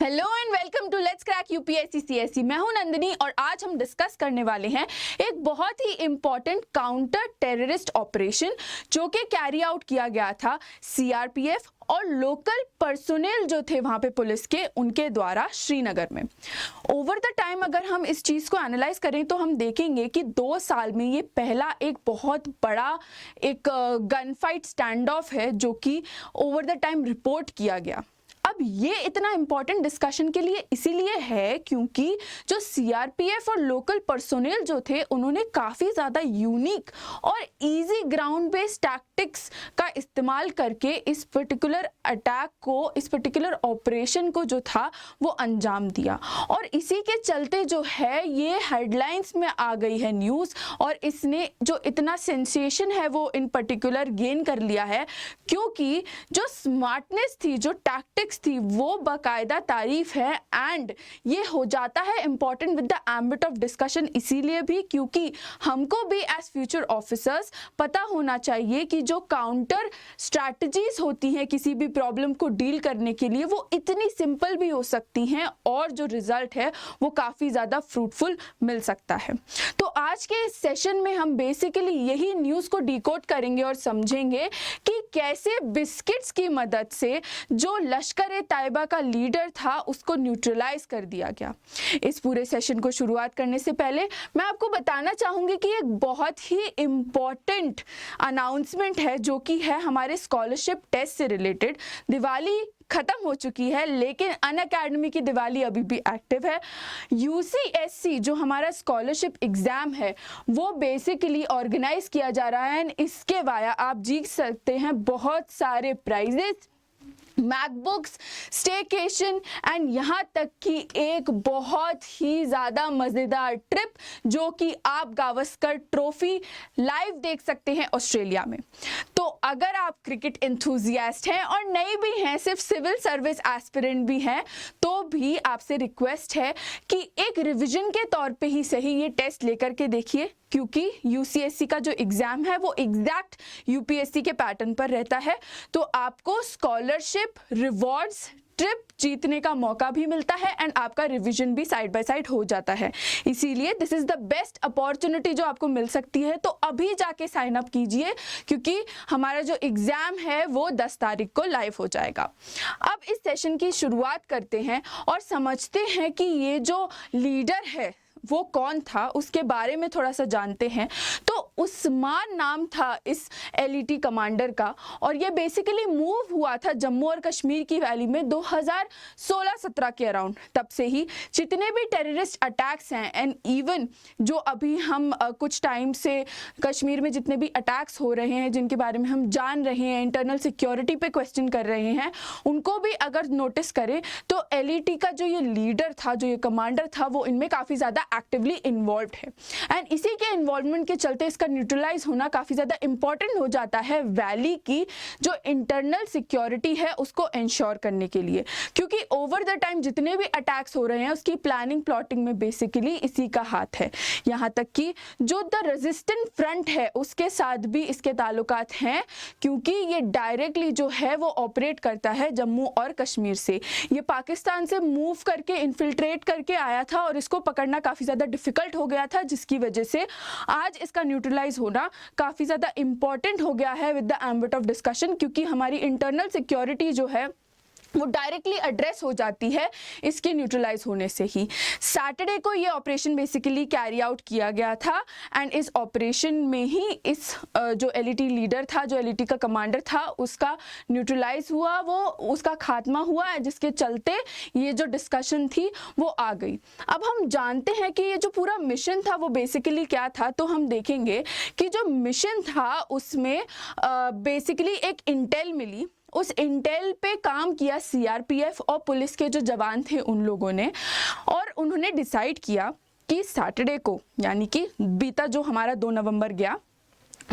Hello and welcome to let's crack UPSC CSC. मैं हूं नंदिनी और आज हम डिस्कस करने वाले हैं एक बहुत ही इंपॉर्टेंट काउंटर टेररिस्ट ऑपरेशन जो कि कैरी आउट किया गया था सीआरपीएफ और लोकल पर्सोनेल जो थे वहां पे पुलिस के उनके द्वारा श्रीनगर में। ओवर द टाइम अगर हम इस चीज़ को एनालाइज करें तो हम देखेंगे कि 2 साल में ये पहला एक बहुत बड़ा एक गन फाइट स्टैंड ऑफ है जो कि ओवर द टाइम रिपोर्ट किया गया। अब ये इतना इंपॉर्टेंट डिस्कशन के लिए इसीलिए है क्योंकि जो सीआरपीएफ और लोकल पर्सोनेल जो थे उन्होंने काफ़ी ज़्यादा यूनिक और इजी ग्राउंड बेस्ड टैक्टिक्स का इस्तेमाल करके इस पर्टिकुलर अटैक को, इस पर्टिकुलर ऑपरेशन को जो था वो अंजाम दिया। और इसी के चलते जो है ये हेडलाइंस में आ गई है न्यूज़ और इसने जो इतना सेंसेशन है वो इन पर्टिकुलर गेन कर लिया है क्योंकि जो स्मार्टनेस थी, जो टैक्टिक्स थी वो बाकायदा तारीफ है। एंड ये हो जाता है important with the ambit of discussion इसीलिए भी क्योंकि हमको भी एज फ्यूचर ऑफिसर्स पता होना चाहिए कि जो काउंटर स्ट्रैटेजीज होती हैं किसी भी प्रॉब्लम को डील करने के लिए वो इतनी सिंपल भी हो सकती हैं और जो रिजल्ट है वो काफ़ी ज़्यादा फ्रूटफुल मिल सकता है। तो आज के इस सेशन में हम बेसिकली यही न्यूज़ को डिकोड करेंगे और समझेंगे कि कैसे बिस्किट्स की मदद से जो लश्कर तैयबा का लीडर था उसको न्यूट्रलाइज कर दिया गया। इस पूरे सेशन को शुरुआत करने से पहले मैं आपको बताना चाहूंगी कि एक बहुत ही इंपॉर्टेंट अनाउंसमेंट है जो कि है हमारे स्कॉलरशिप टेस्ट से रिलेटेड। दिवाली खत्म हो चुकी है लेकिन अनअकैडमी की दिवाली अभी भी एक्टिव है। यूसीएससी जो हमारा स्कॉलरशिप एग्जाम है वो बेसिकली ऑर्गेनाइज किया जा रहा है। इसके वाया आप जीत सकते हैं बहुत सारे प्राइजेस, मैकबुक्स, स्टेकेशन एंड यहाँ तक कि एक बहुत ही ज़्यादा मज़ेदार ट्रिप जो कि आप गावस्कर ट्रॉफी लाइव देख सकते हैं ऑस्ट्रेलिया में। तो अगर आप क्रिकेट एंथुजियास्ट हैं और नहीं भी हैं, सिर्फ सिविल सर्विस एस्पिरेंट भी हैं, तो भी आपसे रिक्वेस्ट है कि एक रिवीजन के तौर पे ही सही ये टेस्ट लेकर के देखिए क्योंकि यूसीएससी का जो एग्ज़ाम है वो एग्जैक्ट यूपीएससी के पैटर्न पर रहता है। तो आपको स्कॉलरशिप, रिवॉर्ड्स, ट्रिप जीतने का मौका भी मिलता है एंड आपका रिवीजन भी साइड बाय साइड हो जाता है। इसीलिए this is the best opportunity जो आपको मिल सकती है। तो अभी जाके साइन अप कीजिए क्योंकि हमारा जो एग्ज़ाम है वो 10 तारीख को लाइव हो जाएगा। अब इस सेशन की शुरुआत करते हैं और समझते हैं कि ये जो लीडर है वो कौन था, उसके बारे में थोड़ा सा जानते हैं। तो उस्मान नाम था इस एलईटी कमांडर का और ये बेसिकली मूव हुआ था जम्मू और कश्मीर की वैली में 2016-17 के अराउंड। तब से ही जितने भी टेररिस्ट अटैक्स हैं एंड इवन जो अभी हम कुछ टाइम से कश्मीर में जितने भी अटैक्स हो रहे हैं जिनके बारे में हम जान रहे हैं, इंटरनल सिक्योरिटी पे क्वेश्चन कर रहे हैं, उनको भी अगर नोटिस करें तो एलईटी का जो ये लीडर था, जो ये कमांडर था, वो इनमें काफ़ी ज़्यादा एक्टिवली इन्वॉल्व्ड है। एंड इसी के इन्वॉल्वमेंट के चलते इसका न्यूट्रलाइज होना काफ़ी ज़्यादा इंपॉर्टेंट हो जाता है वैली की जो इंटरनल सिक्योरिटी है उसको इंश्योर करने के लिए क्योंकि ओवर द टाइम जितने भी अटैक्स हो रहे हैं उसकी प्लानिंग प्लॉटिंग में बेसिकली इसी का हाथ है। यहाँ तक कि जो द रेजिस्टेंट फ्रंट है उसके साथ भी इसके ताल्लुकात हैं क्योंकि ये डायरेक्टली जो है वो ऑपरेट करता है जम्मू और कश्मीर से। ये पाकिस्तान से मूव करके इन्फिल्ट्रेट करके आया था और इसको पकड़ना काफ़ी ज़्यादा डिफिकल्ट हो गया था जिसकी वजह से आज इसका न्यूट्रलाइज होना काफ़ी ज़्यादा इंपॉर्टेंट हो गया है with the ambit of discussion क्योंकि हमारी इंटरनल सिक्योरिटी जो है वो डायरेक्टली एड्रेस हो जाती है इसके न्यूट्रलाइज होने से ही। सैटरडे को ये ऑपरेशन बेसिकली कैरी आउट किया गया था एंड इस ऑपरेशन में ही इस जो एलईटी लीडर था, जो एलईटी का कमांडर था, उसका न्यूट्रलाइज हुआ, वो उसका खात्मा हुआ जिसके चलते ये जो डिस्कशन थी वो आ गई। अब हम जानते हैं कि ये जो पूरा मिशन था वो बेसिकली क्या था। तो हम देखेंगे कि जो मिशन था उसमें बेसिकली एक इंटेल मिली, उस इंटेल पे काम किया सीआरपीएफ और पुलिस के जो जवान थे उन लोगों ने और उन्होंने डिसाइड किया कि सैटरडे को यानी कि बीता जो हमारा 2 नवंबर गया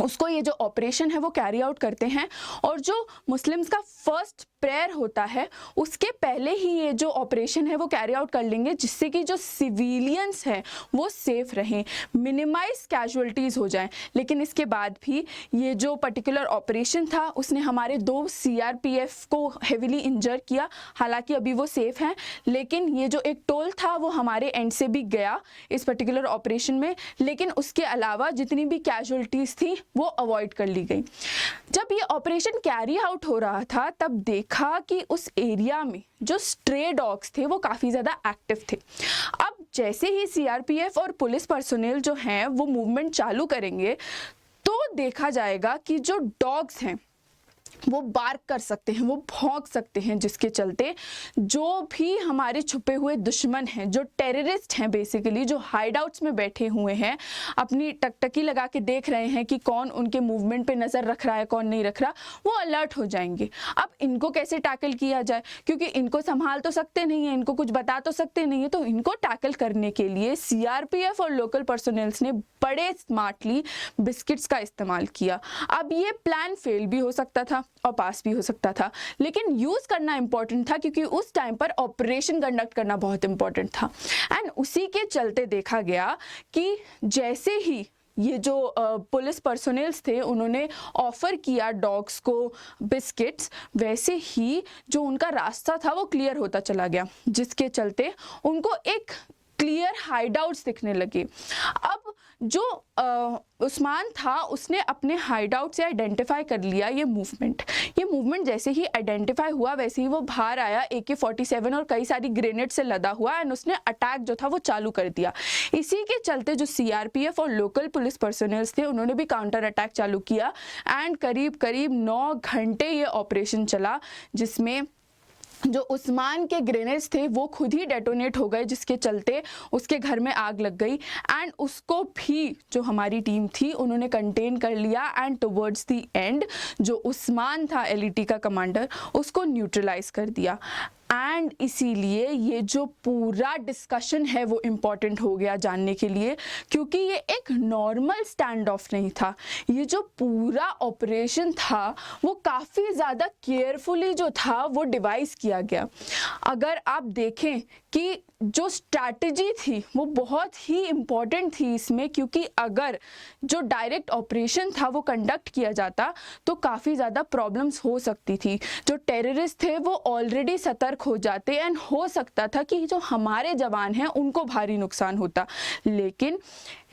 उसको ये जो ऑपरेशन है वो कैरी आउट करते हैं और जो मुस्लिम्स का फर्स्ट प्रेयर होता है उसके पहले ही ये जो ऑपरेशन है वो कैरी आउट कर लेंगे, जिससे कि जो सिविलियंस हैं वो सेफ रहें, मिनिमाइज कैजुअलिटीज़ हो जाएं। लेकिन इसके बाद भी ये जो पर्टिकुलर ऑपरेशन था उसने हमारे 2 सीआरपीएफ को हेविली इंजर किया। हालांकि अभी वो सेफ हैं, लेकिन ये जो एक टोल था वो हमारे एंड से भी गया इस पर्टिकुलर ऑपरेशन में, लेकिन उसके अलावा जितनी भी कैजुअलिटीज़ थी वो अवॉइड कर ली गई। जब ये ऑपरेशन कैरी आउट हो रहा था तब देखा कि उस एरिया में जो स्ट्रे डॉग्स थे वो काफ़ी ज़्यादा एक्टिव थे। अब जैसे ही सीआरपीएफ और पुलिस पर्सोनेल जो हैं वो मूवमेंट चालू करेंगे तो देखा जाएगा कि जो डॉग्स हैं वो बार्क कर सकते हैं, वो भौंक सकते हैं, जिसके चलते जो भी हमारे छुपे हुए दुश्मन हैं, जो टेररिस्ट हैं बेसिकली, जो हाइडआउट्स में बैठे हुए हैं, अपनी टकटकी लगा के देख रहे हैं कि कौन उनके मूवमेंट पे नज़र रख रहा है, कौन नहीं रख रहा, वो अलर्ट हो जाएंगे। अब इनको कैसे टैकल किया जाए, क्योंकि इनको संभाल तो सकते नहीं है, इनको कुछ बता तो सकते नहीं है, तो इनको टैकल करने के लिए सीआरपीएफ और लोकल पर्सोनेल्स ने बड़े स्मार्टली बिस्किट्स का इस्तेमाल किया। अब ये प्लान फेल भी हो सकता था और पास भी हो सकता था, लेकिन यूज़ करना इंपॉर्टेंट था क्योंकि उस टाइम पर ऑपरेशन कंडक्ट करना बहुत इंपॉर्टेंट था। एंड उसी के चलते देखा गया कि जैसे ही ये जो पुलिस पर्सोनेल्स थे उन्होंने ऑफ़र किया डॉग्स को बिस्किट्स, वैसे ही जो उनका रास्ता था वो क्लियर होता चला गया, जिसके चलते उनको एक क्लियर हाइडआउट्स दिखने लगे। अब जो उस्मान था उसने अपने हाइडआउट से आइडेंटिफाई कर लिया ये मूवमेंट जैसे ही आइडेंटिफाई हुआ वैसे ही वो बाहर आया AK-47 और कई सारी ग्रेनेड से लदा हुआ, एंड उसने अटैक जो था वो चालू कर दिया। इसी के चलते जो सीआरपीएफ और लोकल पुलिस पर्सोनेल्स थे उन्होंने भी काउंटर अटैक चालू किया, एंड करीब 9 घंटे ये ऑपरेशन चला, जिसमें जो उस्मान के ग्रेनेड्स थे वो खुद ही डेटोनेट हो गए, जिसके चलते उसके घर में आग लग गई, एंड उसको भी जो हमारी टीम थी उन्होंने कंटेन कर लिया, एंड टुवर्ड्स द एंड जो उस्मान था LET का कमांडर उसको न्यूट्रलाइज कर दिया। एंड इसीलिए ये जो पूरा डिस्कशन है वो इम्पॉर्टेंट हो गया जानने के लिए, क्योंकि ये एक नॉर्मल स्टैंड ऑफ नहीं था। ये जो पूरा ऑपरेशन था वो काफ़ी ज़्यादा केयरफुली जो था वो डिवाइस किया गया। अगर आप देखें कि जो स्ट्रैटेजी थी वो बहुत ही इम्पॉर्टेंट थी इसमें, क्योंकि अगर जो डायरेक्ट ऑपरेशन था वो कंडक्ट किया जाता तो काफ़ी ज़्यादा प्रॉब्लम्स हो सकती थी। जो टेररिस्ट थे वो ऑलरेडी सतर्क हो जाते, एंड हो सकता था कि जो हमारे जवान हैं उनको भारी नुकसान होता। लेकिन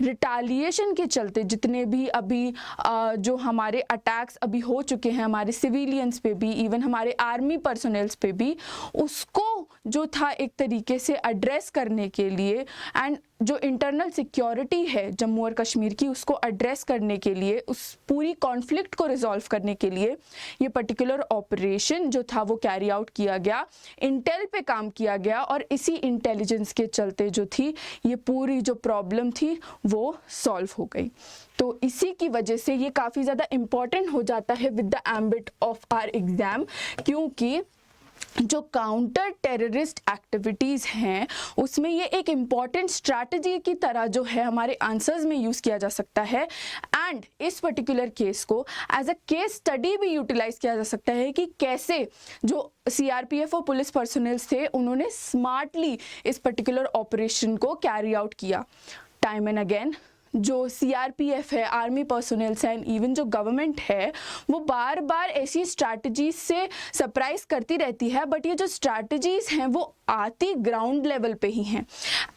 रिटालिएशन के चलते जितने भी अभी जो हमारे अटैक्स अभी हो चुके हैं हमारे सिविलियंस पे भी, इवन हमारे आर्मी पर्सोनेल्स पे भी, उसको जो था एक तरीके से एड्रेस करने के लिए, एंड जो इंटरनल सिक्योरिटी है जम्मू और कश्मीर की उसको एड्रेस करने के लिए, उस पूरी कॉन्फ्लिक्ट को रिजॉल्व करने के लिए ये पर्टिकुलर ऑपरेशन जो था वो कैरी आउट किया गया, इंटेल पे काम किया गया, और इसी इंटेलिजेंस के चलते जो थी ये पूरी जो प्रॉब्लम थी वो सॉल्व हो गई। तो इसी की वजह से ये काफ़ी ज़्यादा इम्पॉर्टेंट हो जाता है with the ambit of our exam, क्योंकि जो काउंटर टेररिस्ट एक्टिविटीज़ हैं उसमें ये एक इम्पॉर्टेंट स्ट्रैटेजी की तरह जो है हमारे आंसर्स में यूज़ किया जा सकता है, एंड इस पर्टिकुलर केस को एज अ केस स्टडी भी यूटिलाइज किया जा सकता है कि कैसे जो सीआरपीएफ और पुलिस पर्सोनेल्स थे उन्होंने स्मार्टली इस पर्टिकुलर ऑपरेशन को कैरी आउट किया। टाइम एंड अगेन जो सीआरपीएफ है, आर्मी पर्सोनेल्स हैं, इवन जो गवर्नमेंट है वो बार बार ऐसी स्ट्रैटेजीज से सरप्राइज करती रहती है, बट ये जो स्ट्रैटेजीज हैं वो आती ग्राउंड लेवल पे ही हैं,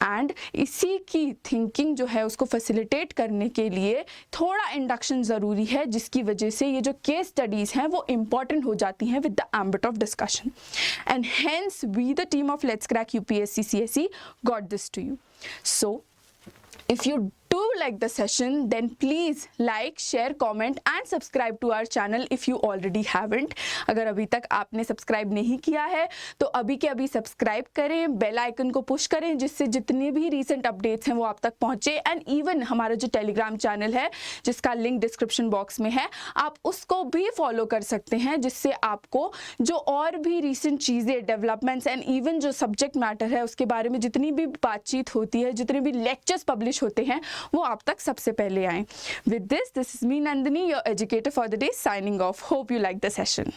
एंड इसी की थिंकिंग जो है उसको फैसिलिटेट करने के लिए थोड़ा इंडक्शन ज़रूरी है, जिसकी वजह से ये जो केस स्टडीज़ हैं वो इम्पॉर्टेंट हो जाती हैं with the ambit of discussion, and hence we the team of let's crack UPSC CSE got this to you. So if you do like the session, then please like, share, comment and subscribe to our channel if you already haven't. अगर अभी तक आपने subscribe नहीं किया है तो अभी के अभी सब्सक्राइब करें, बेल आइकन को पुश करें, जिससे जितने भी रीसेंट अपडेट्स हैं वो आप तक पहुंचे, एंड इवन हमारा जो टेलीग्राम चैनल है जिसका लिंक डिस्क्रिप्शन बॉक्स में है आप उसको भी फॉलो कर सकते हैं, जिससे आपको जो और भी रीसेंट चीज़ें, डेवलपमेंट्स एंड इवन जो सब्जेक्ट मैटर है उसके बारे में जितनी भी बातचीत होती है, जितने भी लेक्चर्स पब्लिश होते हैं वो आप तक सबसे पहले आएँ। With this is me Nandini, your educator for the day, signing off. Hope you like the session.